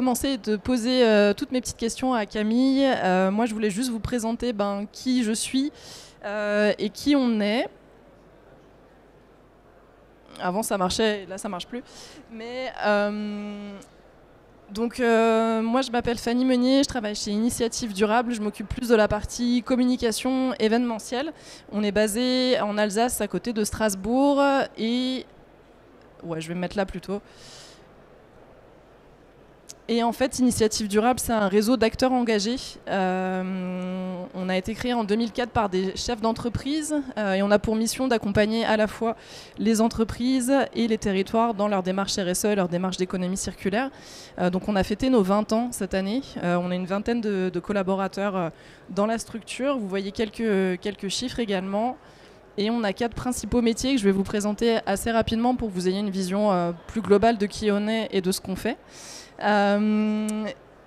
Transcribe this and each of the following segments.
commencer et de poser toutes mes petites questions à Camille, moi je voulais juste vous présenter qui je suis et qui on est. Avant ça marchait, là ça marche plus. Mais moi je m'appelle Fanny Meunier, je travaille chez Initiative Durable, je m'occupe plus de la partie communication événementielle. On est basé en Alsace à côté de Strasbourg et... Ouais, je vais me mettre là plutôt. Et en fait, Initiative Durable, c'est un réseau d'acteurs engagés. On a été créé en 2004 par des chefs d'entreprise et on a pour mission d'accompagner à la fois les entreprises et les territoires dans leur démarche RSE et leur démarche d'économie circulaire. Donc on a fêté nos 20 ans cette année. On a une vingtaine de collaborateurs dans la structure. Vous voyez quelques chiffres également. Et on a 4 principaux métiers que je vais vous présenter assez rapidement pour que vous ayez une vision plus globale de qui on est et de ce qu'on fait.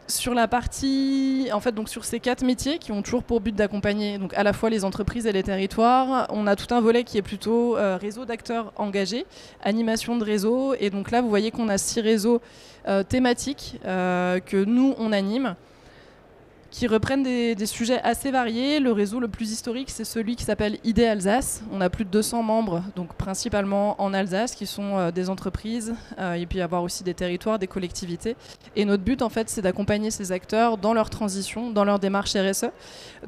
Sur la partie, donc sur ces 4 métiers qui ont toujours pour but d'accompagner donc à la fois les entreprises et les territoires, on a tout un volet qui est plutôt réseau d'acteurs engagés, animation de réseau, et donc là vous voyez qu'on a 6 réseaux thématiques que nous on anime, qui reprennent des sujets assez variés. Le réseau le plus historique, c'est celui qui s'appelle ID Alsace. On a plus de 200 membres, donc principalement en Alsace, qui sont des entreprises. Il peut y avoir aussi des territoires, des collectivités. Et notre but, en fait, c'est d'accompagner ces acteurs dans leur transition, dans leur démarche RSE.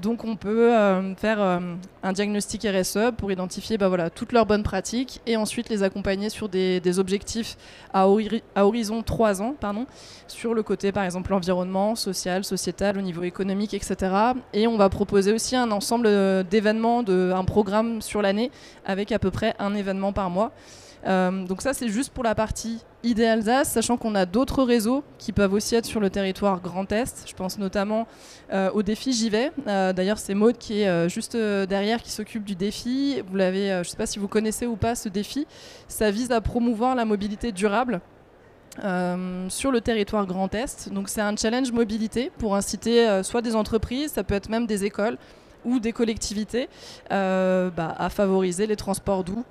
Donc on peut faire un diagnostic RSE pour identifier toutes leurs bonnes pratiques et ensuite les accompagner sur des objectifs à horizon 3 ans, sur le côté, par exemple, environnement, social, sociétal, au niveau économique, etc. Et on va proposer aussi un ensemble d'événements, un programme sur l'année avec à peu près un événement par mois. Donc ça, c'est juste pour la partie ID Alsace, sachant qu'on a d'autres réseaux qui peuvent aussi être sur le territoire Grand Est. Je pense notamment au défi J'y vais. D'ailleurs, c'est Maud qui est juste derrière, qui s'occupe du défi. Vous l'avez, je ne sais pas si vous connaissez ou pas ce défi. Ça vise à promouvoir la mobilité durable sur le territoire Grand Est. Donc c'est un challenge mobilité pour inciter soit des entreprises, ça peut être même des écoles ou des collectivités à favoriser les transports doux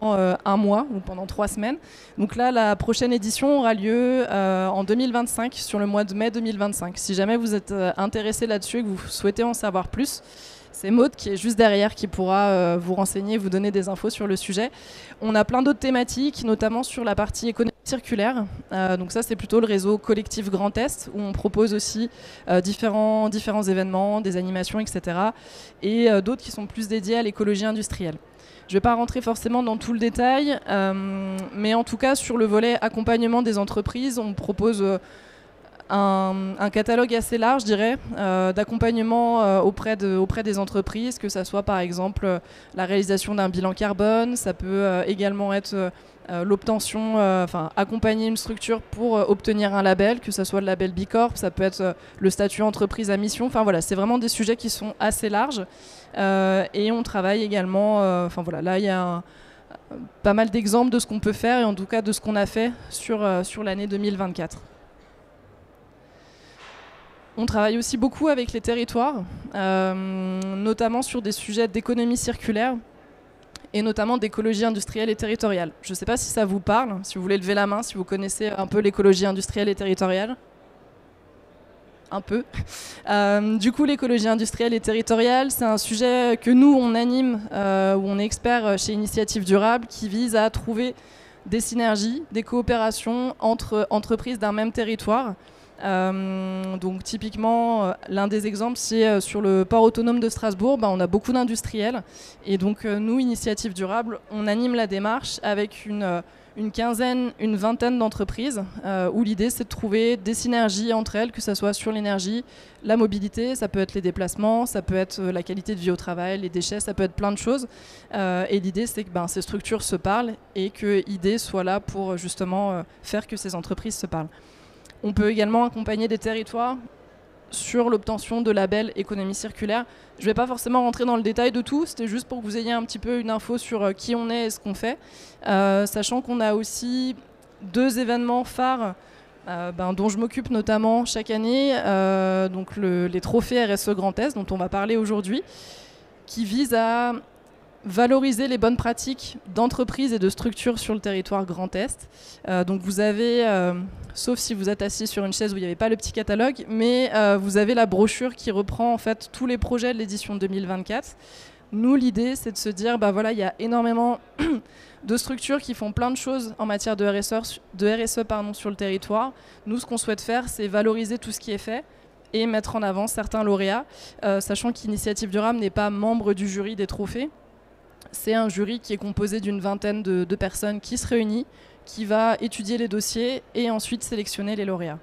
un mois ou pendant 3 semaines. Donc là, la prochaine édition aura lieu en 2025, sur le mois de mai 2025. Si jamais vous êtes intéressé là-dessus et que vous souhaitez en savoir plus, c'est Maud qui est juste derrière qui pourra vous renseigner, vous donner des infos sur le sujet. On a plein d'autres thématiques, notamment sur la partie économie circulaire. Donc ça, c'est plutôt le réseau collectif Grand Est, où on propose aussi différents événements, des animations, etc. Et d'autres qui sont plus dédiés à l'écologie industrielle. Je ne vais pas rentrer forcément dans tout le détail, mais en tout cas, sur le volet accompagnement des entreprises, on propose un catalogue assez large, je dirais, d'accompagnement auprès des entreprises, que ça soit par exemple la réalisation d'un bilan carbone, ça peut également être l'obtention, accompagner une structure pour obtenir un label, que ça soit le label B Corp, ça peut être le statut entreprise à mission, c'est vraiment des sujets qui sont assez larges. Et on travaille également, là il y a pas mal d'exemples de ce qu'on peut faire et en tout cas de ce qu'on a fait sur l'année 2024. On travaille aussi beaucoup avec les territoires, notamment sur des sujets d'économie circulaire et notamment d'écologie industrielle et territoriale. Je ne sais pas si ça vous parle, si vous voulez lever la main, si vous connaissez un peu l'écologie industrielle et territoriale. Un peu. Du coup, l'écologie industrielle et territoriale, c'est un sujet que nous, on anime, où on est expert chez Initiative Durable, qui vise à trouver des synergies, des coopérations entre entreprises d'un même territoire. Donc typiquement, l'un des exemples, c'est sur le port autonome de Strasbourg, on a beaucoup d'industriels. Et donc nous, Initiative Durable, on anime la démarche avec une quinzaine, une vingtaine d'entreprises où l'idée c'est de trouver des synergies entre elles, que ce soit sur l'énergie, la mobilité, ça peut être les déplacements, ça peut être la qualité de vie au travail, les déchets, ça peut être plein de choses. Et l'idée c'est que ces structures se parlent et que ID soit là pour justement faire que ces entreprises se parlent. On peut également accompagner des territoires sur l'obtention de labels économie circulaire. Je ne vais pas forcément rentrer dans le détail de tout, c'était juste pour que vous ayez un petit peu une info sur qui on est et ce qu'on fait, sachant qu'on a aussi 2 événements phares dont je m'occupe notamment chaque année, donc les trophées RSE Grand Est dont on va parler aujourd'hui, qui visent à valoriser les bonnes pratiques d'entreprises et de structures sur le territoire Grand Est. Donc vous avez, sauf si vous êtes assis sur une chaise où il n'y avait pas le petit catalogue, mais vous avez la brochure qui reprend en fait tous les projets de l'édition 2024. Nous, l'idée, c'est de se dire, bah voilà, il y a énormément de structures qui font plein de choses en matière de RSE, sur le territoire. Nous, ce qu'on souhaite faire, c'est valoriser tout ce qui est fait et mettre en avant certains lauréats, sachant qu'Initiative Durable n'est pas membre du jury des trophées. C'est un jury qui est composé d'une vingtaine de personnes qui se réunit, qui va étudier les dossiers et ensuite sélectionner les lauréats.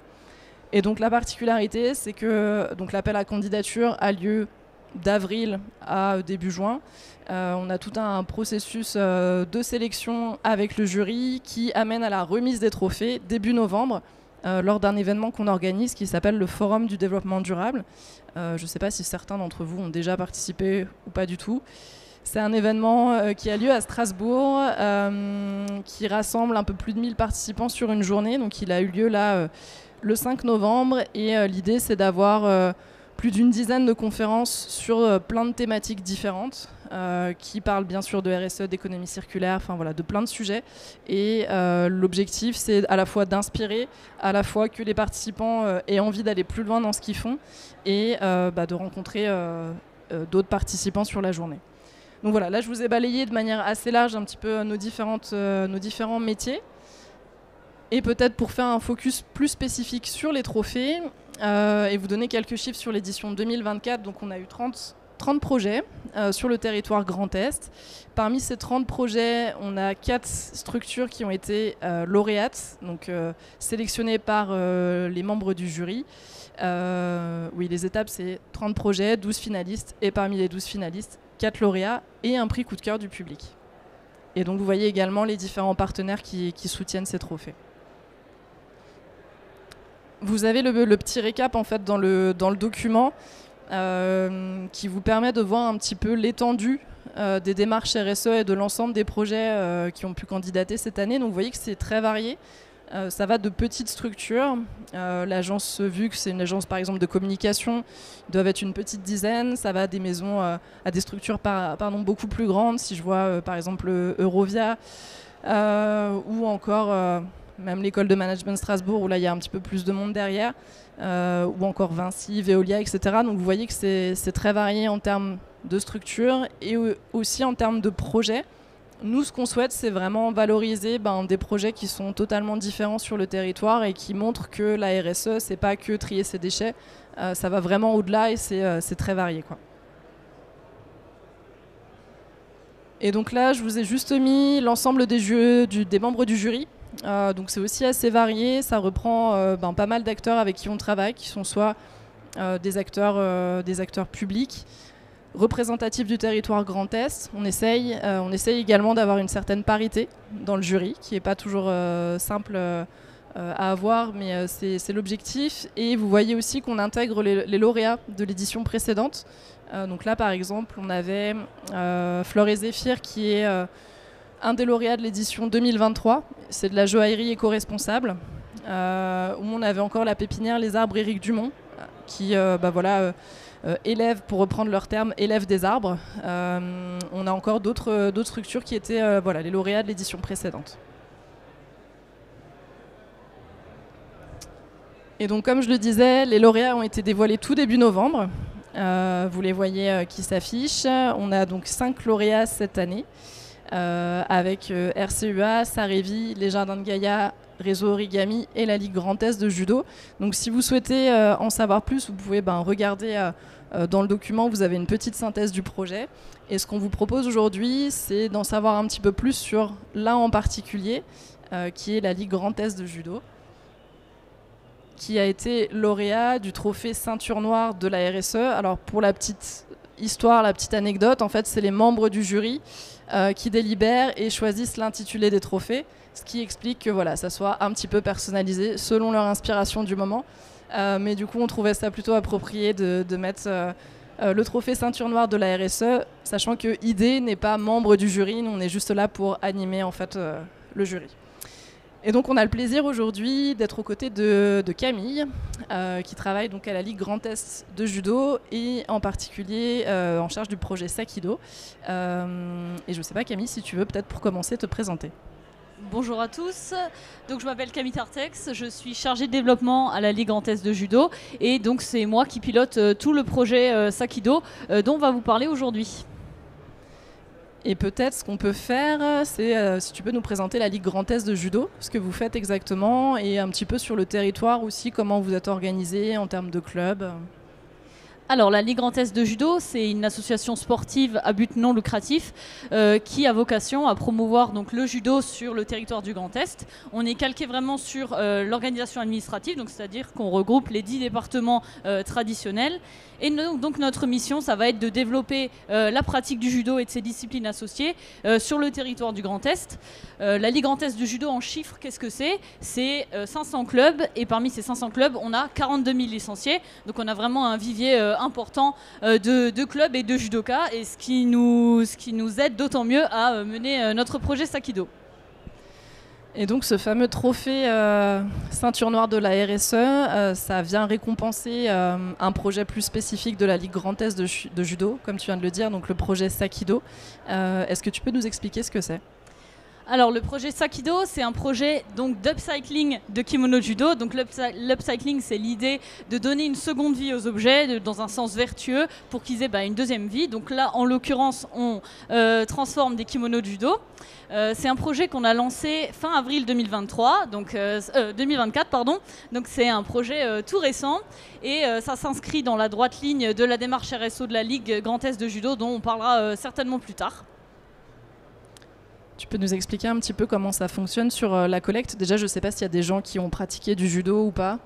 Et donc la particularité, c'est que l'appel à candidature a lieu d'avril à début juin. On a tout un processus de sélection avec le jury qui amène à la remise des trophées début novembre lors d'un événement qu'on organise qui s'appelle le Forum du développement durable. Je ne sais pas si certains d'entre vous ont déjà participé ou pas du tout. C'est un événement qui a lieu à Strasbourg, qui rassemble un peu plus de 1000 participants sur une journée. Donc il a eu lieu là le 5 novembre et l'idée c'est d'avoir plus d'une dizaine de conférences sur plein de thématiques différentes qui parlent bien sûr de RSE, d'économie circulaire, enfin voilà, de plein de sujets. Et l'objectif c'est à la fois d'inspirer, à la fois que les participants aient envie d'aller plus loin dans ce qu'ils font et de rencontrer d'autres participants sur la journée. Donc voilà, là je vous ai balayé de manière assez large un petit peu nos différents métiers. Et peut-être pour faire un focus plus spécifique sur les trophées et vous donner quelques chiffres sur l'édition 2024. Donc on a eu 30 projets sur le territoire Grand Est. Parmi ces 30 projets, on a 4 structures qui ont été lauréates, donc sélectionnées par les membres du jury. Oui, les étapes, c'est 30 projets, 12 finalistes, et parmi les 12 finalistes, 4 lauréats et un prix coup de cœur du public. Et donc vous voyez également les différents partenaires qui soutiennent ces trophées. Vous avez le petit récap en fait dans le document qui vous permet de voir un petit peu l'étendue des démarches RSE et de l'ensemble des projets qui ont pu candidater cette année. Donc vous voyez que c'est très varié. Ça va de petites structures. L'agence VUC, c'est une agence par exemple de communication, ils doivent être une petite dizaine. Ça va des maisons à des structures beaucoup plus grandes. Si je vois par exemple Eurovia ou encore même l'école de management Strasbourg où là il y a un petit peu plus de monde derrière, ou encore Vinci, Veolia, etc. Donc vous voyez que c'est très varié en termes de structure et aussi en termes de projets. Nous, ce qu'on souhaite, c'est vraiment valoriser des projets qui sont totalement différents sur le territoire et qui montrent que la RSE, c'est pas que trier ses déchets, ça va vraiment au-delà et c'est très varié, quoi. Et donc là, je vous ai juste mis l'ensemble des membres du jury. Donc c'est aussi assez varié, ça reprend pas mal d'acteurs avec qui on travaille, qui sont soit des acteurs publics, représentatifs du territoire Grand Est. On essaye également d'avoir une certaine parité dans le jury, qui n'est pas toujours simple à avoir, mais c'est l'objectif. Et vous voyez aussi qu'on intègre les lauréats de l'édition précédente. Donc là, par exemple, on avait Flore et Zéphyr, qui est un des lauréats de l'édition 2023. C'est de la joaillerie éco-responsable, où on avait encore la pépinière Les Arbres Éric Dumont, qui élève, pour reprendre leur terme, élève des arbres. On a encore d'autres structures qui étaient les lauréats de l'édition précédente. Et donc, comme je le disais, les lauréats ont été dévoilés tout début novembre. Vous les voyez qui s'affichent. On a donc 5 lauréats cette année, avec RCUA, Sarevi, les Jardins de Gaïa, Réseau Origami et la Ligue Grand Est de Judo. Donc si vous souhaitez en savoir plus, vous pouvez regarder dans le document, vous avez une petite synthèse du projet. Et ce qu'on vous propose aujourd'hui, c'est d'en savoir un petit peu plus sur l'un en particulier, qui est la Ligue Grand Est de Judo, qui a été lauréat du trophée Ceinture Noire de la RSE. Alors pour la petite histoire, la petite anecdote, en fait c'est les membres du jury qui délibèrent et choisissent l'intitulé des trophées, ce qui explique que ça soit un petit peu personnalisé selon leur inspiration du moment. Mais du coup on trouvait ça plutôt approprié de mettre le trophée Ceinture Noire de la RSE, sachant que ID n'est pas membre du jury, nous on est juste là pour animer en fait le jury. Et donc on a le plaisir aujourd'hui d'être aux côtés de Camille, qui travaille donc à la Ligue Grand Est de judo et en particulier en charge du projet Sakido. Et je ne sais pas Camille, si tu veux peut-être pour commencer te présenter. Bonjour à tous, donc je m'appelle Camille Tartex, je suis chargée de développement à la Ligue Grand Est de judo et donc c'est moi qui pilote tout le projet Sakido dont on va vous parler aujourd'hui. Et peut-être ce qu'on peut faire, c'est si tu peux nous présenter la Ligue Grand Est de judo, ce que vous faites exactement et un petit peu sur le territoire aussi, comment vous êtes organisé en termes de clubs. Alors la Ligue Grand Est de judo, c'est une association sportive à but non lucratif qui a vocation à promouvoir donc, le judo sur le territoire du Grand Est. On est calqué vraiment sur l'organisation administrative, donc c'est-à-dire qu'on regroupe les 10 départements traditionnels. Et donc notre mission, ça va être de développer la pratique du judo et de ses disciplines associées sur le territoire du Grand Est. La Ligue Grand Est de judo en chiffres, qu'est-ce que c'est ? C'est 500 clubs et parmi ces 500 clubs, on a 42 000 licenciés. Donc on a vraiment un vivier important de clubs et de judokas et ce qui nous aide d'autant mieux à mener notre projet Sakido. Et donc ce fameux trophée ceinture noire de la RSE, ça vient récompenser un projet plus spécifique de la Ligue Grand Est de judo, comme tu viens de le dire, donc le projet Sakido. Est-ce que tu peux nous expliquer ce que c'est ? Alors le projet Sakido, c'est un projet donc d'upcycling de kimono de judo. Donc l'upcycling, c'est l'idée de donner une seconde vie aux objets dans un sens vertueux pour qu'ils aient une deuxième vie. Donc là, en l'occurrence, on transforme des kimonos de judo. C'est un projet qu'on a lancé fin avril 2023, donc 2024 pardon. Donc c'est un projet tout récent et ça s'inscrit dans la droite ligne de la démarche RSO de la Ligue Grand Est de judo dont on parlera certainement plus tard. Tu peux nous expliquer un petit peu comment ça fonctionne sur la collecte ? Déjà, je ne sais pas s'il y a des gens qui ont pratiqué du judo ou pas.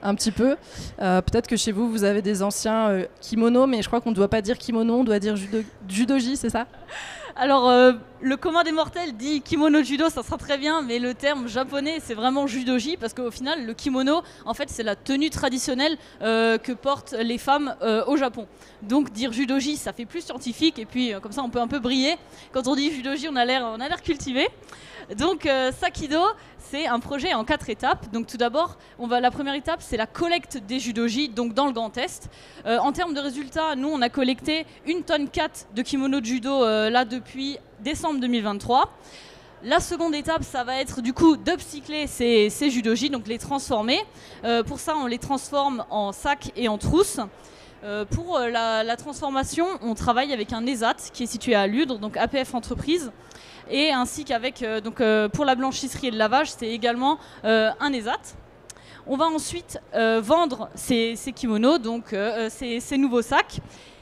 Un petit peu. Peut-être que chez vous, vous avez des anciens kimonos, mais je crois qu'on ne doit pas dire kimono, on doit dire judoji, c'est ça ? Alors, le commun des mortels dit kimono judo, ça sera très bien, mais le terme japonais, c'est vraiment judoji, parce qu'au final, le kimono, en fait, c'est la tenue traditionnelle que portent les femmes au Japon. Donc, dire judoji, ça fait plus scientifique, et puis comme ça, on peut un peu briller. Quand on dit judoji, on a l'air cultivé. Donc, Sakido, c'est un projet en 4 étapes. Donc, tout d'abord, la première étape, c'est la collecte des judoji, donc dans le Grand Est. En termes de résultats, nous, on a collecté 1,4 tonne de kimono de judo là depuis décembre 2023. La seconde étape, ça va être du coup d'upcycler ces judoji, donc les transformer. Pour ça, on les transforme en sacs et en trousses. Pour la transformation, on travaille avec un ESAT qui est situé à Ludre, donc APF Entreprise. Et ainsi qu'avec, pour la blanchisserie et le lavage, c'est également un ESAT. On va ensuite vendre ces kimonos, donc ces nouveaux sacs.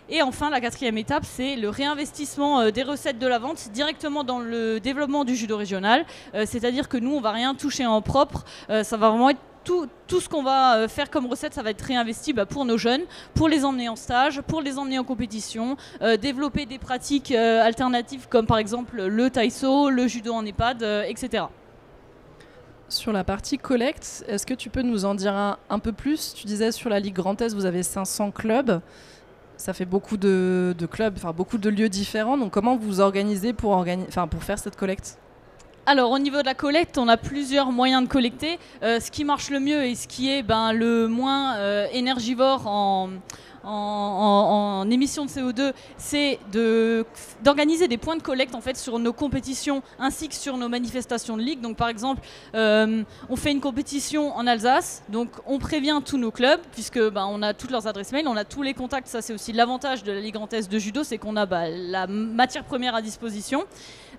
Et enfin, la quatrième étape, c'est le réinvestissement des recettes de la vente directement dans le développement du judo régional. C'est-à-dire que nous, on ne va rien toucher en propre. Ça va vraiment être tout ce qu'on va faire comme recette, ça va être réinvesti pour nos jeunes, pour les emmener en stage, pour les emmener en compétition, développer des pratiques alternatives comme par exemple le taïso, le judo en EHPAD, etc. Sur la partie collecte, est-ce que tu peux nous en dire un peu plus ? Tu disais sur la Ligue Grand Est, vous avez 500 clubs. Ça fait beaucoup de clubs, enfin beaucoup de lieux différents. Donc comment vous vous organisez pour faire cette collecte ? Alors au niveau de la collecte, on a plusieurs moyens de collecter. Ce qui marche le mieux et ce qui est le moins énergivore en émissions de CO2, c'est d'organiser des points de collecte en fait sur nos compétitions ainsi que sur nos manifestations de ligue. Donc par exemple, on fait une compétition en Alsace, donc on prévient tous nos clubs puisque on a toutes leurs adresses mail, on a tous les contacts. Ça c'est aussi l'avantage de la Ligue Grand Est de judo, c'est qu'on a la matière première à disposition.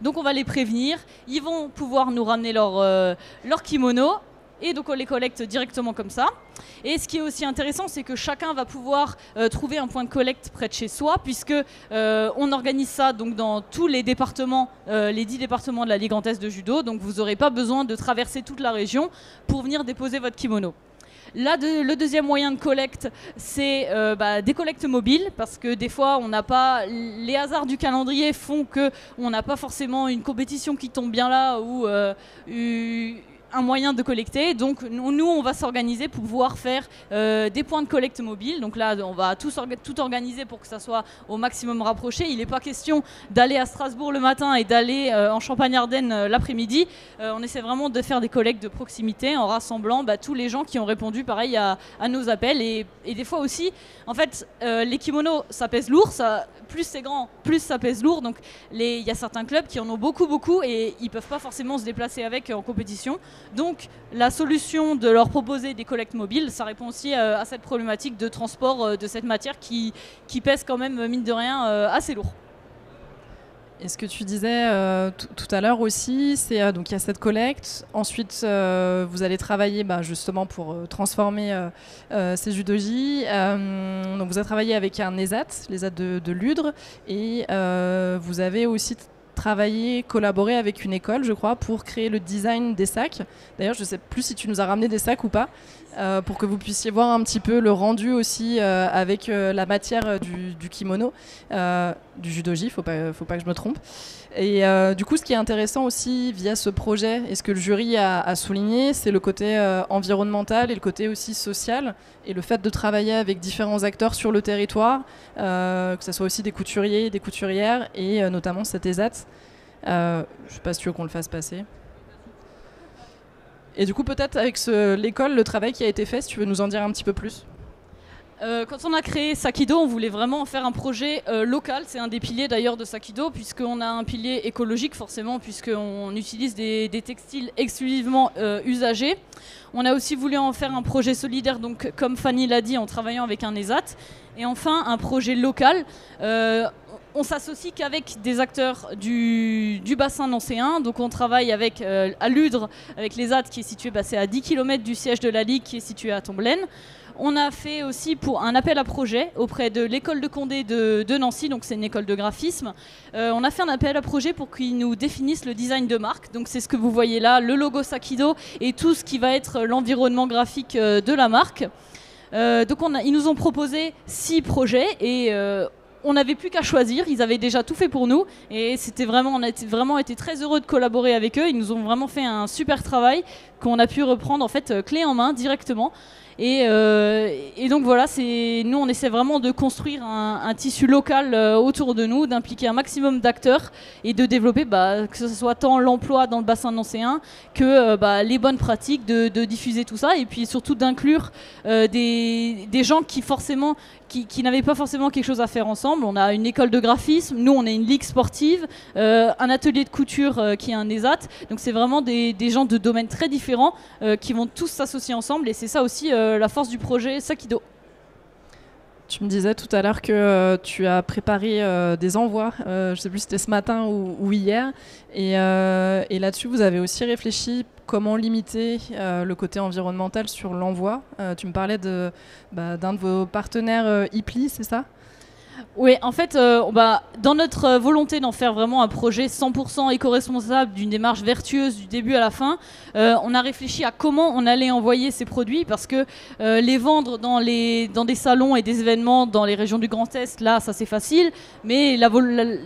Donc on va les prévenir, ils vont pouvoir nous ramener leur kimono. Et donc on les collecte directement comme ça. Et ce qui est aussi intéressant, c'est que chacun va pouvoir trouver un point de collecte près de chez soi, puisque on organise ça donc, dans tous les départements, les 10 départements de la Ligue Grand Est de judo. Donc vous n'aurez pas besoin de traverser toute la région pour venir déposer votre kimono. Là, le deuxième moyen de collecte, c'est des collectes mobiles, parce que des fois, on n'a pas les hasards du calendrier font qu'on n'a pas forcément une compétition qui tombe bien là ou un moyen de collecter. Donc nous, on va s'organiser pour pouvoir faire des points de collecte mobiles. Donc là, on va tout organiser pour que ça soit au maximum rapproché. Il n'est pas question d'aller à Strasbourg le matin et d'aller en Champagne-Ardenne l'après-midi. On essaie vraiment de faire des collectes de proximité en rassemblant tous les gens qui ont répondu pareil à nos appels. Et des fois aussi, en fait, les kimonos, ça pèse lourd. Plus c'est grand, plus ça pèse lourd. Donc il y a certains clubs qui en ont beaucoup et ils ne peuvent pas forcément se déplacer avec en compétition. Donc la solution de leur proposer des collectes mobiles, ça répond aussi à cette problématique de transport de cette matière qui pèse quand même, mine de rien, assez lourd. Et ce que tu disais tout à l'heure aussi, c'est donc il y a cette collecte. Ensuite, vous allez travailler justement pour transformer ces judoji. Donc vous avez travaillé avec un l'ESAT de Ludre, et vous avez aussi collaboré avec une école, je crois, pour créer le design des sacs. D'ailleurs, je ne sais plus si tu nous as ramené des sacs ou pas, pour que vous puissiez voir un petit peu le rendu aussi avec la matière du kimono, du judoji, faut pas que je me trompe. Et du coup, ce qui est intéressant aussi via ce projet, et ce que le jury a souligné, c'est le côté environnemental et le côté aussi social, et le fait de travailler avec différents acteurs sur le territoire, que ce soit aussi des couturiers, des couturières, et notamment cet ESAT. Je ne sais pas si tu veux qu'on le fasse passer. Et du coup, peut-être avec l'école, le travail qui a été fait, si tu veux nous en dire un petit peu plus. Quand on a créé Sakido, on voulait vraiment en faire un projet local. C'est un des piliers d'ailleurs de Sakido, puisqu'on a un pilier écologique forcément, puisqu'on utilise des textiles exclusivement usagés. On a aussi voulu en faire un projet solidaire, donc comme Fanny l'a dit, en travaillant avec un ESAT. Et enfin, un projet local. On s'associe qu'avec des acteurs du bassin nancéen. Donc on travaille à Ludre, avec l'ESAT qui est situé c'est à 10 km du siège de la Ligue qui est situé à Tomblaine. On a fait aussi pour un appel à projet auprès de l'école de Condé de Nancy, donc c'est une école de graphisme. On a fait un appel à projet pour qu'ils nous définissent le design de marque. Donc c'est ce que vous voyez là, le logo Sakido et tout ce qui va être l'environnement graphique de la marque. Donc ils nous ont proposé 6 projets et on n'avait plus qu'à choisir, ils avaient déjà tout fait pour nous et on a vraiment été très heureux de collaborer avec eux. Ils nous ont vraiment fait un super travail qu'on a pu reprendre en fait clé en main directement. Et donc voilà, nous on essaie vraiment de construire un tissu local autour de nous, d'impliquer un maximum d'acteurs et de développer que ce soit tant l'emploi dans le bassin nancéen que les bonnes pratiques, de diffuser tout ça et puis surtout d'inclure des gens qui n'avaient pas forcément quelque chose à faire ensemble. On a une école de graphisme, nous on est une ligue sportive, un atelier de couture qui est un ESAT, donc c'est vraiment des gens de domaines très différents qui vont tous s'associer ensemble et c'est ça aussi la force du projet Sakido. Tu me disais tout à l'heure que tu as préparé des envois, je ne sais plus si c'était ce matin ou hier, et là-dessus vous avez aussi réfléchi comment limiter le côté environnemental sur l'envoi. Tu me parlais d'un de vos partenaires, Ipli, c'est ça ? Oui, en fait, dans notre volonté d'en faire vraiment un projet 100% éco-responsable, d'une démarche vertueuse du début à la fin, on a réfléchi à comment on allait envoyer ces produits parce que les vendre dans des salons et des événements dans les régions du Grand Est, là, ça c'est facile, mais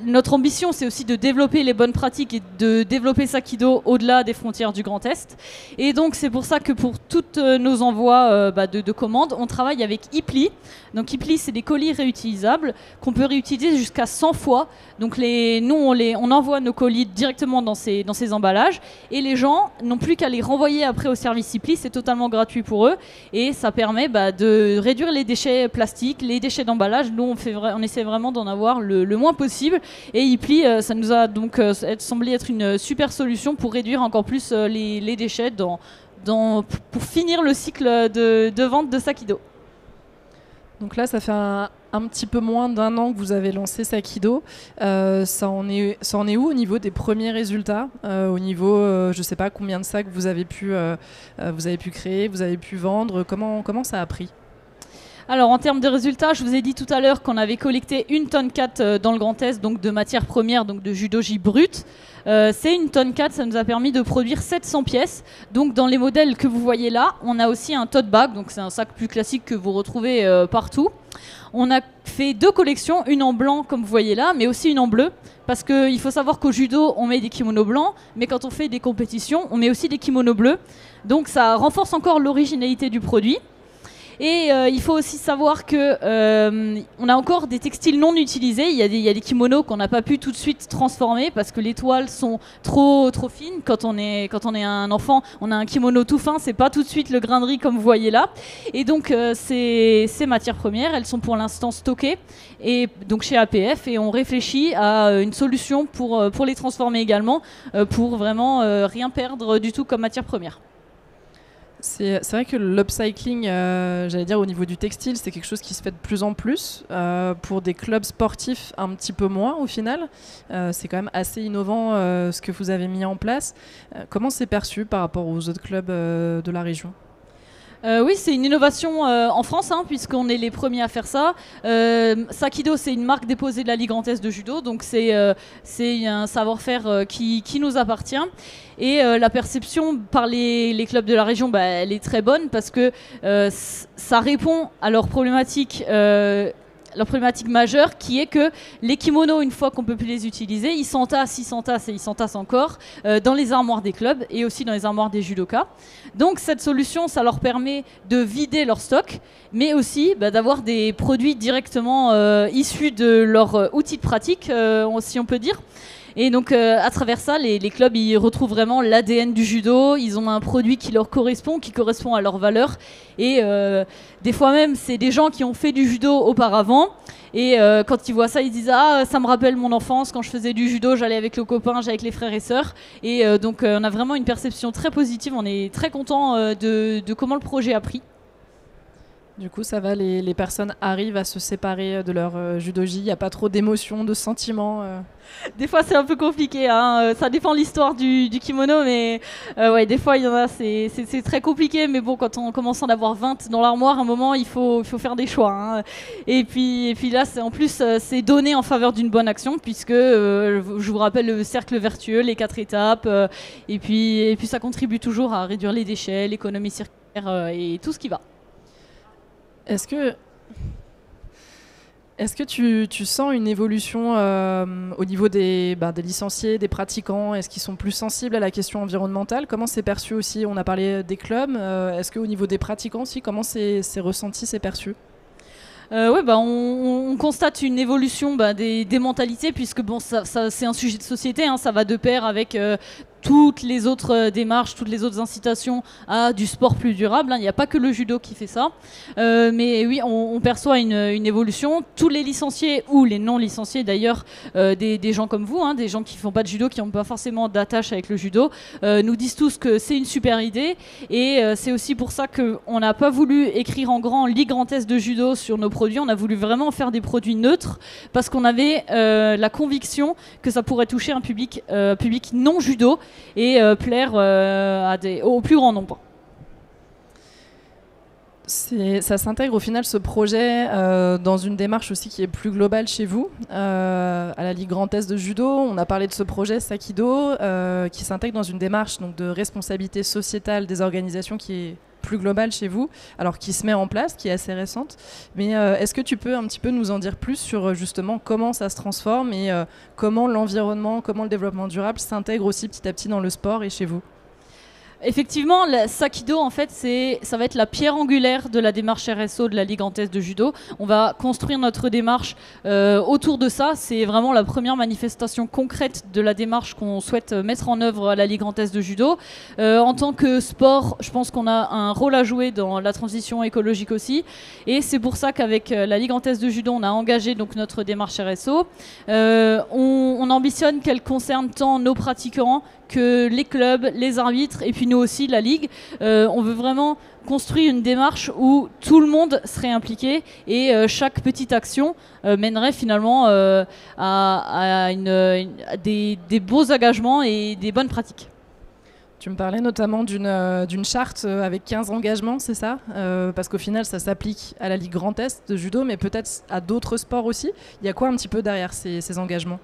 notre ambition, c'est aussi de développer les bonnes pratiques et de développer Sakido au-delà des frontières du Grand Est. Et donc, c'est pour ça que pour tous nos envois de commandes, on travaille avec Ipli. Donc, Ipli, c'est des colis réutilisables qu'on peut réutiliser jusqu'à 100 fois. Donc on envoie nos colis directement dans ces emballages et les gens n'ont plus qu'à les renvoyer après au service Ipli, c'est totalement gratuit pour eux et ça permet de réduire les déchets plastiques, les déchets d'emballage. Nous on essaie vraiment d'en avoir le moins possible et Ipli ça nous a donc semblé être une super solution pour réduire encore plus les déchets pour finir le cycle de vente de Sakido. Donc là, ça fait un petit peu moins d'1 an que vous avez lancé Sakido. Ça en est où au niveau des premiers résultats, au niveau, je ne sais pas combien de sacs vous avez pu créer, vous avez pu vendre, comment ça a pris ? Alors en termes de résultats, je vous ai dit tout à l'heure qu'on avait collecté 1,4 tonne dans le Grand Est, donc de matières premières, donc de judogi brut. C'est 1,4 tonne, ça nous a permis de produire 700 pièces. Donc dans les modèles que vous voyez là, on a aussi un tote bag, donc c'est un sac plus classique que vous retrouvez partout. On a fait 2 collections, une en blanc comme vous voyez là, mais aussi une en bleu. Parce qu'il faut savoir qu'au judo, on met des kimonos blancs, mais quand on fait des compétitions, on met aussi des kimonos bleus. Donc ça renforce encore l'originalité du produit. Et il faut aussi savoir que on a encore des textiles non utilisés. Il y a des kimonos qu'on n'a pas pu tout de suite transformer parce que les toiles sont trop fines. Quand on est un enfant, on a un kimono tout fin, c'est pas tout de suite le grain de riz comme vous voyez là. Et donc ces matières premières, elles sont pour l'instant stockées et donc chez APF, et on réfléchit à une solution pour les transformer également, pour vraiment rien perdre du tout comme matière première. C'est vrai que l'upcycling, j'allais dire au niveau du textile, c'est quelque chose qui se fait de plus en plus. Pour des clubs sportifs, un petit peu moins au final. C'est quand même assez innovant ce que vous avez mis en place. Comment c'est perçu par rapport aux autres clubs de la région ? Oui, c'est une innovation en France, puisqu'on est les premiers à faire ça. Sakido, c'est une marque déposée de la Ligue Grand Est de judo, donc c'est un savoir-faire qui nous appartient. Et la perception par les clubs de la région, elle est très bonne parce que ça répond à leur problématique majeure, qui est que les kimonos, une fois qu'on peut plus les utiliser, ils s'entassent et ils s'entassent encore dans les armoires des clubs et aussi dans les armoires des judokas. Donc cette solution, ça leur permet de vider leur stock, mais aussi d'avoir des produits directement issus de leur outil de pratique, si on peut dire. Et donc à travers ça, les clubs, ils retrouvent vraiment l'ADN du judo. Ils ont un produit qui leur correspond, qui correspond à leurs valeurs. Et des fois même, c'est des gens qui ont fait du judo auparavant. Et quand ils voient ça, ils disent « Ah, ça me rappelle mon enfance, quand je faisais du judo, j'allais avec le copain, j'allais avec les frères et sœurs. » Et donc on a vraiment une perception très positive. On est très content de comment le projet a pris. Du coup, ça va, les personnes arrivent à se séparer de leur judogi. Il n'y a pas trop d'émotions, de sentiments. Des fois, c'est un peu compliqué. Ça dépend de l'histoire du kimono, mais ouais, des fois, il y en a, c'est très compliqué. Mais bon, quand on commence à en avoir 20 dans l'armoire, à un moment, il faut faire des choix. Et puis là, en plus, c'est donné en faveur d'une bonne action, puisque je vous rappelle le cercle vertueux, les 4 étapes. Et puis, ça contribue toujours à réduire les déchets, l'économie circulaire et tout ce qui va. Est-ce que tu sens une évolution au niveau des licenciés, des pratiquants ? Est-ce qu'ils sont plus sensibles à la question environnementale ? Comment c'est perçu aussi ? On a parlé des clubs. Est-ce qu'au niveau des pratiquants aussi, comment c'est ressenti, c'est perçu ? On constate une évolution des mentalités, puisque ça, c'est un sujet de société, ça va de pair avec toutes les autres démarches, toutes les autres incitations à du sport plus durable. Il n'y a pas que le judo qui fait ça. Mais oui, on perçoit une évolution. Tous les licenciés ou les non licenciés d'ailleurs, des gens comme vous, des gens qui ne font pas de judo, qui n'ont pas forcément d'attache avec le judo, nous disent tous que c'est une super idée. Et c'est aussi pour ça qu'on n'a pas voulu écrire en grand Ligue Grand Est de judo sur nos produits. On a voulu vraiment faire des produits neutres parce qu'on avait la conviction que ça pourrait toucher un public non judo et plaire au plus grand nombre. Ça s'intègre au final, ce projet, dans une démarche aussi qui est plus globale chez vous, à la Ligue Grand Est de judo. On a parlé de ce projet Sakido qui s'intègre dans une démarche donc, de responsabilité sociétale des organisations qui est plus globale chez vous, alors qui se met en place, qui est assez récente. Mais est-ce que tu peux un petit peu nous en dire plus sur justement comment ça se transforme et comment l'environnement, comment le développement durable s'intègre aussi petit à petit dans le sport et chez vous ? Effectivement, la Sakido, en fait, ça va être la pierre angulaire de la démarche RSO de la Ligue Grand Est de judo. On va construire notre démarche autour de ça. C'est vraiment la première manifestation concrète de la démarche qu'on souhaite mettre en œuvre à la Ligue Grand Est de judo. En tant que sport, je pense qu'on a un rôle à jouer dans la transition écologique aussi. Et c'est pour ça qu'avec la Ligue Grand Est de judo, on a engagé donc notre démarche RSO. On ambitionne qu'elle concerne tant nos pratiquants que les clubs, les arbitres et puis nous aussi, la Ligue. On veut vraiment construire une démarche où tout le monde serait impliqué et chaque petite action mènerait finalement à des beaux engagements et des bonnes pratiques. Tu me parlais notamment d'une charte avec 15 engagements, c'est ça? Parce qu'au final, ça s'applique à la Ligue Grand Est de judo, mais peut-être à d'autres sports aussi. Il y a quoi un petit peu derrière ces engagements?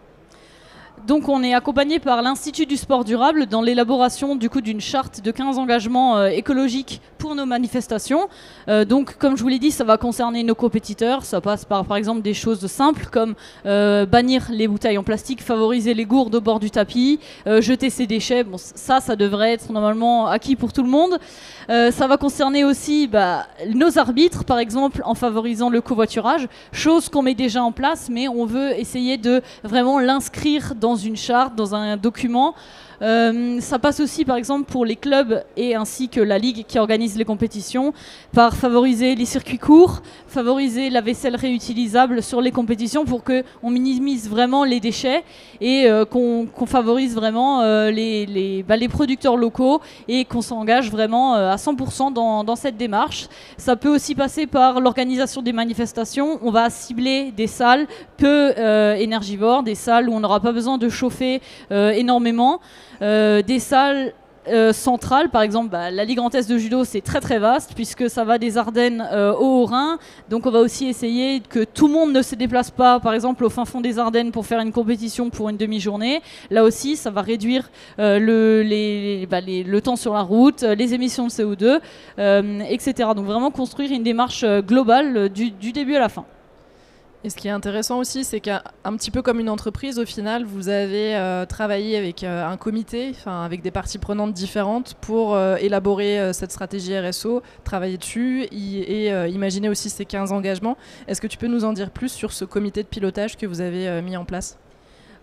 Donc on est accompagné par l'Institut du sport durable dans l'élaboration du coup d'une charte de 15 engagements écologiques pour nos manifestations. Donc comme je vous l'ai dit, ça va concerner nos compétiteurs. Ça passe par exemple des choses simples comme bannir les bouteilles en plastique, favoriser les gourdes au bord du tapis, jeter ses déchets. Bon, ça devrait être normalement acquis pour tout le monde. Ça va concerner aussi nos arbitres, par exemple, en favorisant le covoiturage, chose qu'on met déjà en place, mais on veut essayer de vraiment l'inscrire dans une charte, dans un document. Ça passe aussi par exemple pour les clubs et ainsi que la ligue qui organise les compétitions par favoriser les circuits courts, favoriser la vaisselle réutilisable sur les compétitions pour qu'on minimise vraiment les déchets et qu'on favorise vraiment les producteurs locaux et qu'on s'engage vraiment à 100% dans cette démarche. Ça peut aussi passer par l'organisation des manifestations. On va cibler des salles peu énergivores, des salles où on n'aura pas besoin de chauffer énormément. Des salles centrales, par exemple la Ligue Grand Est de judo, c'est très très vaste puisque ça va des Ardennes au Haut-Rhin, donc on va aussi essayer que tout le monde ne se déplace pas par exemple au fin fond des Ardennes pour faire une compétition pour une demi-journée. Là aussi ça va réduire le temps sur la route, les émissions de CO2, etc. Donc vraiment construire une démarche globale du début à la fin. Et ce qui est intéressant aussi, c'est qu'un petit peu comme une entreprise, au final, vous avez travaillé avec un comité, avec des parties prenantes différentes pour élaborer cette stratégie RSO, travailler dessus et imaginer aussi ces 15 engagements. Est-ce que tu peux nous en dire plus sur ce comité de pilotage que vous avez mis en place ?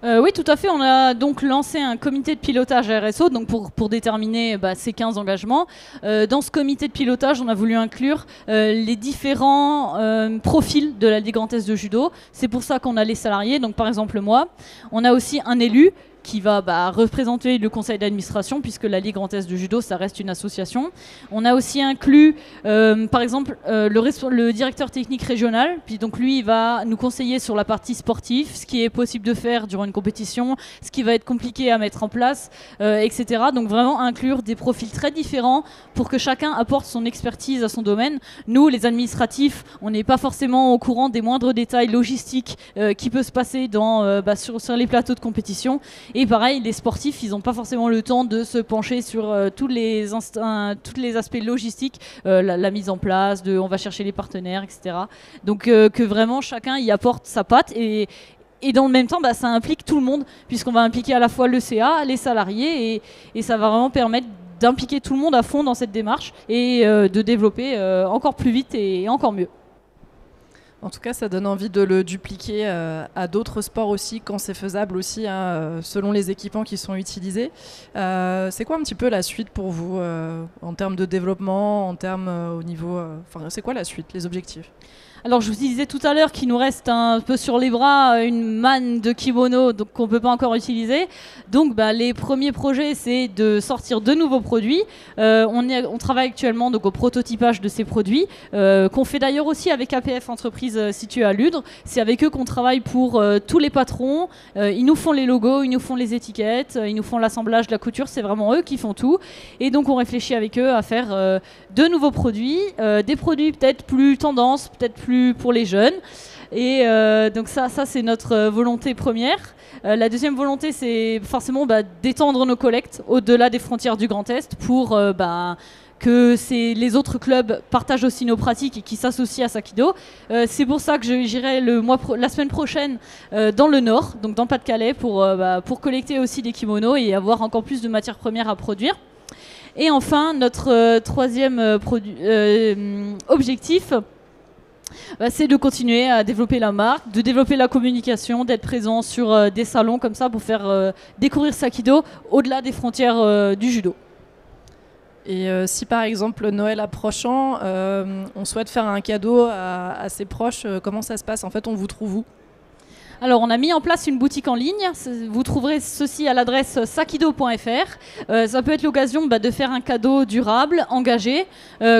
Oui, tout à fait. On a donc lancé un comité de pilotage RSO donc pour déterminer ces 15 engagements. Dans ce comité de pilotage, on a voulu inclure les différents profils de la Ligue Grand Est de judo. C'est pour ça qu'on a les salariés, donc par exemple moi. On a aussi un élu qui va représenter le conseil d'administration puisque la Ligue Grand Est de judo, ça reste une association. On a aussi inclus, par exemple, le directeur technique régional. Puis donc lui, il va nous conseiller sur la partie sportive, ce qui est possible de faire durant une compétition, ce qui va être compliqué à mettre en place, etc. Donc vraiment inclure des profils très différents pour que chacun apporte son expertise à son domaine. Nous, les administratifs, on n'est pas forcément au courant des moindres détails logistiques qui peuvent se passer sur les plateaux de compétition. Et pareil, les sportifs, ils n'ont pas forcément le temps de se pencher sur tous les aspects logistiques, la mise en place, on va chercher les partenaires, etc. Donc que vraiment chacun y apporte sa patte et dans le même temps, ça implique tout le monde puisqu'on va impliquer à la fois le CA, les salariés et ça va vraiment permettre d'impliquer tout le monde à fond dans cette démarche et de développer encore plus vite et encore mieux. En tout cas, ça donne envie de le dupliquer à d'autres sports aussi, quand c'est faisable aussi, selon les équipements qui sont utilisés. C'est quoi un petit peu la suite pour vous en termes de développement, en termes au niveau... c'est quoi la suite, les objectifs ? Alors je vous disais tout à l'heure qu'il nous reste un peu sur les bras une manne de kimono qu'on ne peut pas encore utiliser. Donc les premiers projets, c'est de sortir de nouveaux produits. On travaille actuellement donc, au prototypage de ces produits, qu'on fait d'ailleurs aussi avec APF Entreprise située à Ludre. C'est avec eux qu'on travaille pour tous les patrons. Ils nous font les logos, ils nous font les étiquettes, ils nous font l'assemblage, la couture. C'est vraiment eux qui font tout. Et donc on réfléchit avec eux à faire de nouveaux produits, des produits peut-être plus tendance, peut-être plus pour les jeunes. Et donc ça c'est notre volonté première. La deuxième volonté, c'est forcément d'étendre nos collectes au-delà des frontières du Grand Est pour que les autres clubs partagent aussi nos pratiques et qui s'associent à Sakido. C'est pour ça que j'irai la semaine prochaine dans le Nord, donc dans le Pas-de-Calais, pour collecter aussi des kimonos et avoir encore plus de matières premières à produire. Et enfin, notre troisième objectif, c'est de continuer à développer la marque, de développer la communication, d'être présent sur des salons comme ça pour faire découvrir Sakido au-delà des frontières du judo. Et si par exemple Noël approchant, on souhaite faire un cadeau à ses proches, comment ça se passe ? En fait, on vous trouve où ? Alors, on a mis en place une boutique en ligne. Vous trouverez ceci à l'adresse sakido.fr. Ça peut être l'occasion de faire un cadeau durable, engagé.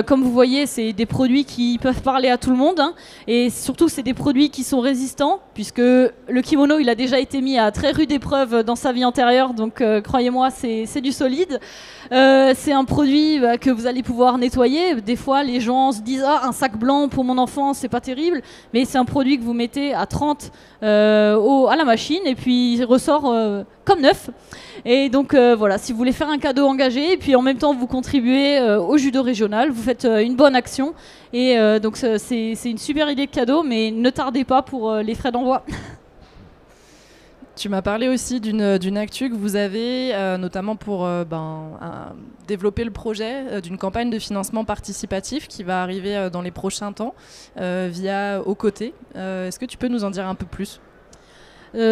Comme vous voyez, c'est des produits qui peuvent parler à tout le monde. Et surtout, c'est des produits qui sont résistants, puisque le kimono, il a déjà été mis à très rude épreuve dans sa vie antérieure, donc croyez-moi, c'est du solide. C'est un produit que vous allez pouvoir nettoyer. Des fois, les gens se disent « Ah, un sac blanc pour mon enfant, c'est pas terrible », mais c'est un produit que vous mettez à 30 à la machine, et puis il ressort comme neuf. Et donc voilà, si vous voulez faire un cadeau engagé, et puis en même temps vous contribuez au judo régional, vous faites une bonne action. Et donc c'est une super idée de cadeau, mais ne tardez pas pour les frais d'envoi. Tu m'as parlé aussi d'une actu que vous avez, notamment pour développer le projet d'une campagne de financement participatif qui va arriver dans les prochains temps via Aux Côtés. Est-ce que tu peux nous en dire un peu plus ?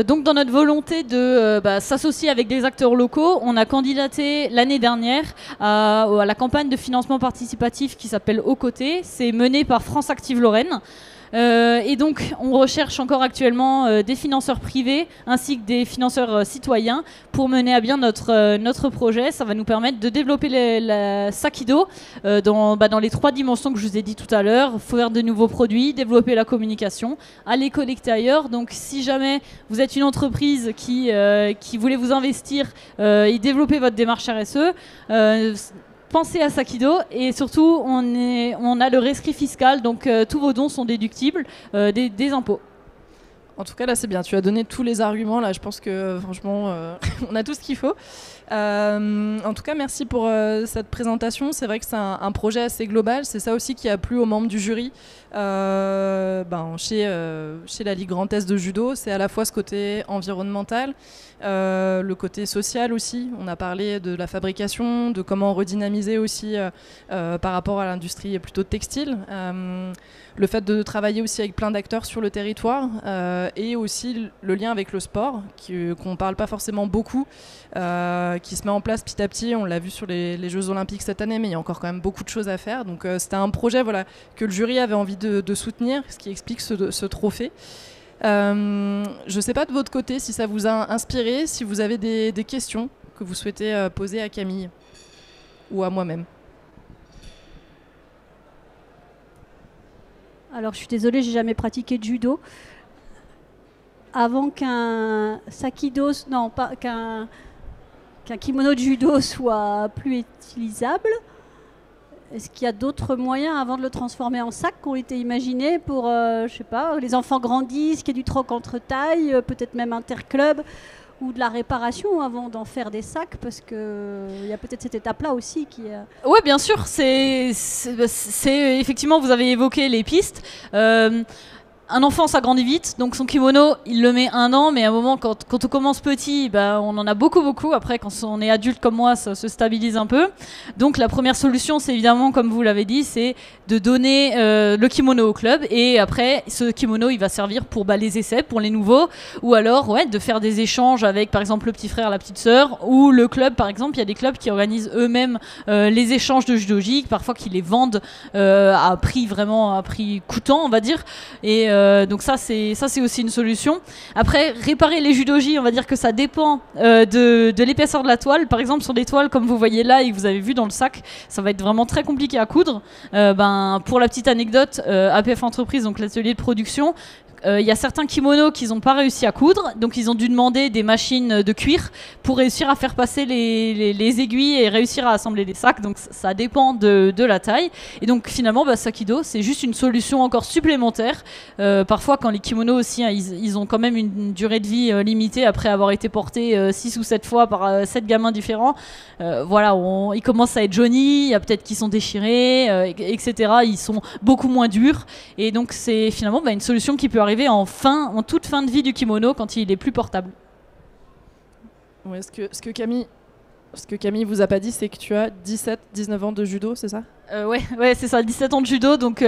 Donc dans notre volonté de s'associer avec des acteurs locaux, on a candidaté l'année dernière à la campagne de financement participatif qui s'appelle Aux Côtés. C'est mené par France Active Lorraine. Et donc on recherche encore actuellement des financeurs privés ainsi que des financeurs citoyens pour mener à bien notre projet. Ça va nous permettre de développer la Sakido dans les 3 dimensions que je vous ai dit tout à l'heure: faire de nouveaux produits, développer la communication, aller collecter ailleurs. Donc si jamais vous êtes une entreprise qui voulait vous investir et développer votre démarche RSE, pensez à Sakido, et surtout on a le rescrit fiscal, donc tous vos dons sont déductibles des impôts. En tout cas, là, c'est bien. Tu as donné tous les arguments. Là, je pense que, franchement, on a tout ce qu'il faut. En tout cas, merci pour cette présentation. C'est vrai que c'est un projet assez global. C'est ça aussi qui a plu aux membres du jury chez la Ligue Grand Est de judo. C'est à la fois ce côté environnemental, le côté social aussi. On a parlé de la fabrication, de comment redynamiser aussi par rapport à l'industrie plutôt textile. Le fait de travailler aussi avec plein d'acteurs sur le territoire et aussi le lien avec le sport qu'on ne parle pas forcément beaucoup, qui se met en place petit à petit. On l'a vu sur les Jeux Olympiques cette année, mais il y a encore quand même beaucoup de choses à faire. Donc c'était un projet que le jury avait envie de soutenir, ce qui explique ce trophée. Je ne sais pas de votre côté si ça vous a inspiré, si vous avez des questions que vous souhaitez poser à Camille ou à moi-même. Alors, je suis désolée, j'ai jamais pratiqué de judo. Avant qu'un kimono de judo soit plus utilisable, est-ce qu'il y a d'autres moyens avant de le transformer en sac qui ont été imaginés pour, je sais pas, les enfants grandissent, qu'il y ait du troc entre tailles, peut-être même interclub, ou de la réparation avant d'en faire des sacs, parce qu'il y a peut-être cette étape-là aussi qui... Oui, bien sûr, c'est effectivement, vous avez évoqué les pistes. Un enfant, ça grandit vite, donc son kimono, il le met 1 an, mais à un moment, quand on commence petit, on en a beaucoup. Après, quand on est adulte comme moi, ça se stabilise un peu. Donc la première solution, c'est évidemment, comme vous l'avez dit, c'est de donner le kimono au club, et après, ce kimono, il va servir pour les essais, pour les nouveaux, ou alors de faire des échanges avec, par exemple, le petit frère, la petite sœur, ou le club, par exemple. Il y a des clubs qui organisent eux-mêmes les échanges de judogi, parfois qui les vendent à prix coûtant, on va dire, et donc ça c'est aussi une solution. Après, réparer les judogi, on va dire que ça dépend de l'épaisseur de la toile. Par exemple, sur des toiles comme vous voyez là et que vous avez vu dans le sac, ça va être vraiment très compliqué à coudre. Pour la petite anecdote, APF Entreprise, donc l'atelier de production, il y a certains kimonos qu'ils n'ont pas réussi à coudre, donc ils ont dû demander des machines de cuir pour réussir à faire passer les aiguilles et réussir à assembler des sacs. Donc ça dépend de la taille. Et donc finalement, Sakido, c'est juste une solution encore supplémentaire. Parfois, quand les kimonos aussi, ils ont quand même une durée de vie limitée après avoir été portés 6 ou 7 fois par 7 gamins différents. Ils commencent à être jaunis, il y a peut-être qu'ils sont déchirés, etc. Ils sont beaucoup moins durs. Et donc c'est finalement une solution qui peut arriver en toute fin de vie du kimono quand il est plus portable. Ouais, ce que Camille vous a pas dit, c'est que tu as 17-19 ans de judo, c'est ça ? Ouais, c'est ça, 17 ans de judo, donc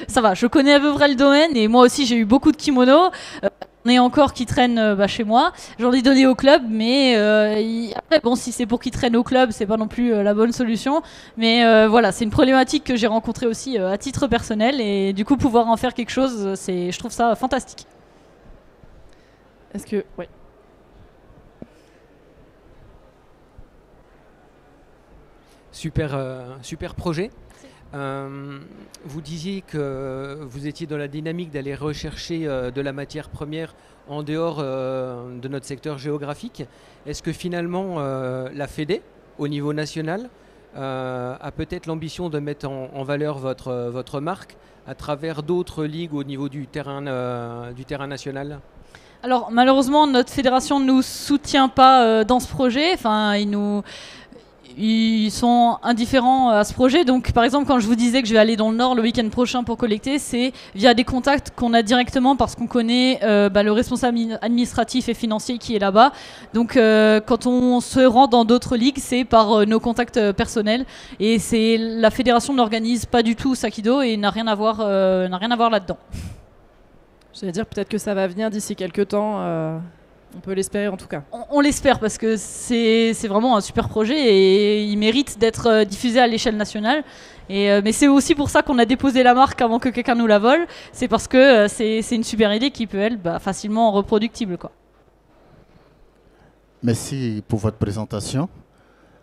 ça va, je connais à peu près le domaine, et moi aussi j'ai eu beaucoup de kimonos. J'en ai encore qui traînent chez moi, j'en ai donné au club, mais après, si c'est pour qu'ils traînent au club, c'est pas non plus la bonne solution. Mais c'est une problématique que j'ai rencontrée aussi à titre personnel, et du coup pouvoir en faire quelque chose, je trouve ça fantastique. Est-ce que... Ouais. Super projet. Vous disiez que vous étiez dans la dynamique d'aller rechercher de la matière première en dehors de notre secteur géographique. Est-ce que finalement la FEDE, au niveau national, a peut-être l'ambition de mettre en valeur votre marque à travers d'autres ligues au niveau du terrain national ? Alors malheureusement, notre fédération ne nous soutient pas dans ce projet. Enfin, ils sont indifférents à ce projet. Donc par exemple, quand je vous disais que je vais aller dans le Nord le week-end prochain pour collecter, c'est via des contacts qu'on a directement parce qu'on connaît le responsable administratif et financier qui est là-bas. Donc quand on se rend dans d'autres ligues, c'est par nos contacts personnels. Et la fédération n'organise pas du tout Sakido et n'a rien à voir là-dedans. J'allais dire peut-être que ça va venir d'ici quelques temps. On peut l'espérer en tout cas. On l'espère parce que c'est vraiment un super projet et il mérite d'être diffusé à l'échelle nationale. Mais c'est aussi pour ça qu'on a déposé la marque avant que quelqu'un nous la vole. C'est parce que c'est une super idée qui peut être facilement reproductible, quoi. Merci pour votre présentation.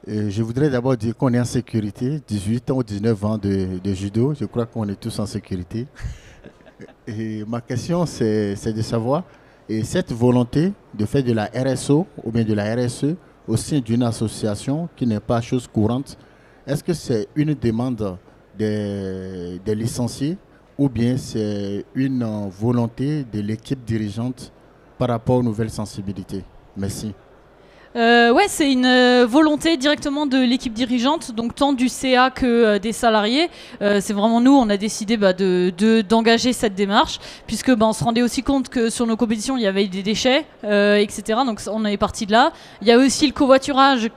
Je voudrais d'abord dire qu'on est en sécurité. 18 ans ou 19 ans de judo, je crois qu'on est tous en sécurité. Et ma question, c'est de savoir... Et cette volonté de faire de la RSO ou bien de la RSE au sein d'une association qui n'est pas chose courante, est-ce que c'est une demande des licenciés ou bien c'est une volonté de l'équipe dirigeante par rapport aux nouvelles sensibilités? Merci. Ouais, c'est une volonté directement de l'équipe dirigeante, donc tant du CA que des salariés. C'est vraiment nous, on a décidé d'engager cette démarche, puisque on se rendait aussi compte que sur nos compétitions, il y avait des déchets, etc. Donc on est parti de là. Il y a aussi le covoiturage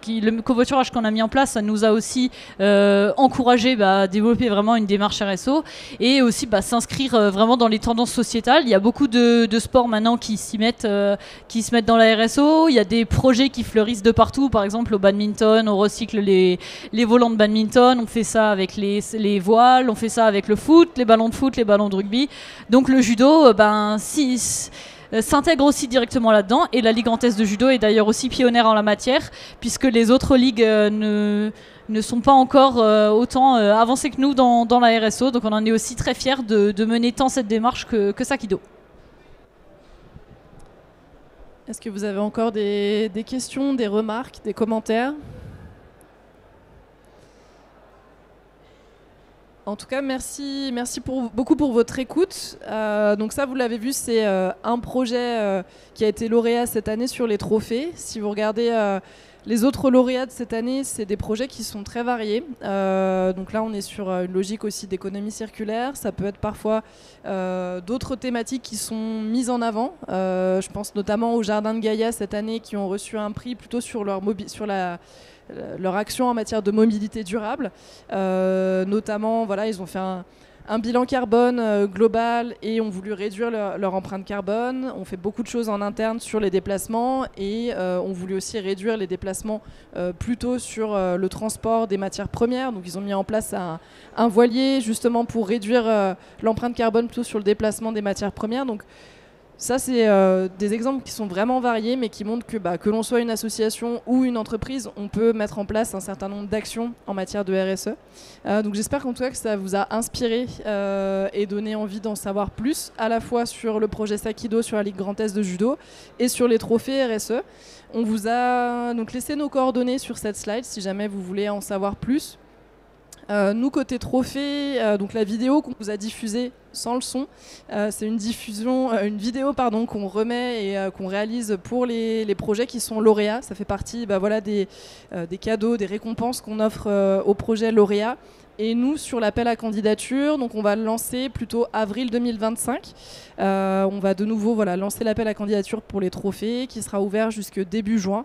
qu'on a mis en place, ça nous a aussi encouragé à développer vraiment une démarche RSO et aussi s'inscrire vraiment dans les tendances sociétales. Il y a beaucoup de sports maintenant qui se mettent dans la RSO. Il y a des projets qui fleurissent de partout, par exemple au badminton, on recycle les volants de badminton, on fait ça avec les voiles, on fait ça avec le foot, les ballons de rugby. Donc le judo, s'intègre aussi directement là-dedans et la Ligue Grand Est de judo est d'ailleurs aussi pionnière en la matière puisque les autres ligues ne sont pas encore autant avancées que nous dans la RSO, donc on en est aussi très fiers de mener tant cette démarche que Sakido. Est-ce que vous avez encore des questions, des remarques, des commentaires? En tout cas, merci beaucoup pour votre écoute. Donc ça, vous l'avez vu, c'est un projet qui a été lauréat cette année sur les trophées. Si vous regardez les autres lauréats de cette année, c'est des projets qui sont très variés. Donc là, on est sur une logique aussi d'économie circulaire. Ça peut être parfois d'autres thématiques qui sont mises en avant. Je pense notamment au Jardin de Gaïa cette année qui ont reçu un prix plutôt sur leur action en matière de mobilité durable. Notamment, voilà, ils ont fait un bilan carbone global et ont voulu réduire leur empreinte carbone. On fait beaucoup de choses en interne sur les déplacements et ont voulu aussi réduire les déplacements plutôt sur le transport des matières premières. Donc ils ont mis en place un voilier justement pour réduire l'empreinte carbone plutôt sur le déplacement des matières premières. Donc ça, c'est des exemples qui sont vraiment variés, mais qui montrent que l'on soit une association ou une entreprise, on peut mettre en place un certain nombre d'actions en matière de RSE. Donc j'espère qu'en tout cas que ça vous a inspiré et donné envie d'en savoir plus, à la fois sur le projet Sakido, sur la Ligue Grand Est de judo et sur les trophées RSE. On vous a donc laissé nos coordonnées sur cette slide si jamais vous voulez en savoir plus. Nous, côté trophée, donc la vidéo qu'on vous a diffusée sans le son, c'est une vidéo qu'on remet et qu'on réalise pour les projets qui sont lauréats. Ça fait partie des cadeaux, des récompenses qu'on offre aux projets lauréats. Et nous, sur l'appel à candidature, donc on va le lancer plutôt avril 2025. On va de nouveau lancer l'appel à candidature pour les trophées qui sera ouvert jusque début juin.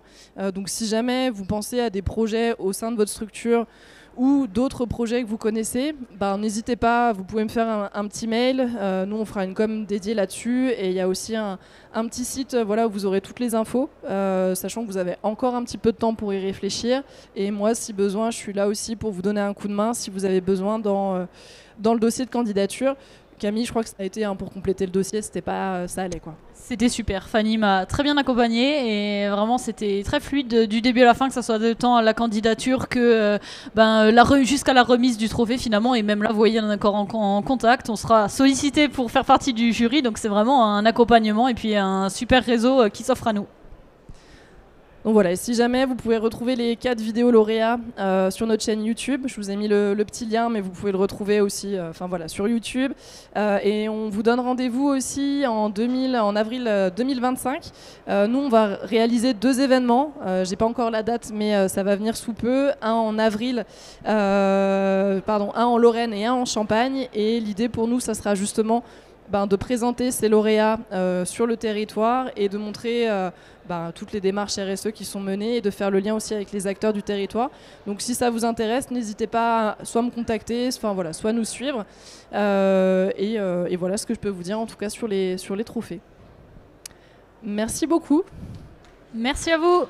Donc si jamais vous pensez à des projets au sein de votre structure ou d'autres projets que vous connaissez, n'hésitez pas, vous pouvez me faire un petit mail. Nous, on fera une com dédiée là-dessus. Et il y a aussi un petit site où vous aurez toutes les infos, sachant que vous avez encore un petit peu de temps pour y réfléchir. Et moi, si besoin, je suis là aussi pour vous donner un coup de main si vous avez besoin dans le dossier de candidature, Camille, je crois que ça a été pour compléter le dossier, c'était pas ça allait quoi. C'était super. Fanny m'a très bien accompagnée et vraiment c'était très fluide du début à la fin, que ce soit de temps à la candidature que jusqu'à la remise du trophée finalement. Et même là, vous voyez, on est encore en contact. On sera sollicité pour faire partie du jury, donc c'est vraiment un accompagnement et puis un super réseau qui s'offre à nous. Donc voilà, et si jamais vous pouvez retrouver les 4 vidéos lauréats sur notre chaîne YouTube, je vous ai mis le petit lien, mais vous pouvez le retrouver aussi sur YouTube. Et on vous donne rendez-vous aussi en avril 2025. Nous, on va réaliser 2 événements. J'ai pas encore la date, mais ça va venir sous peu. Un en avril, un en Lorraine et un en Champagne. Et l'idée pour nous, ça sera justement de présenter ces lauréats sur le territoire et de montrer toutes les démarches RSE qui sont menées et de faire le lien aussi avec les acteurs du territoire. Donc si ça vous intéresse, n'hésitez pas à soit me contacter, soit nous suivre. Et voilà ce que je peux vous dire en tout cas sur les trophées. Merci beaucoup. Merci à vous.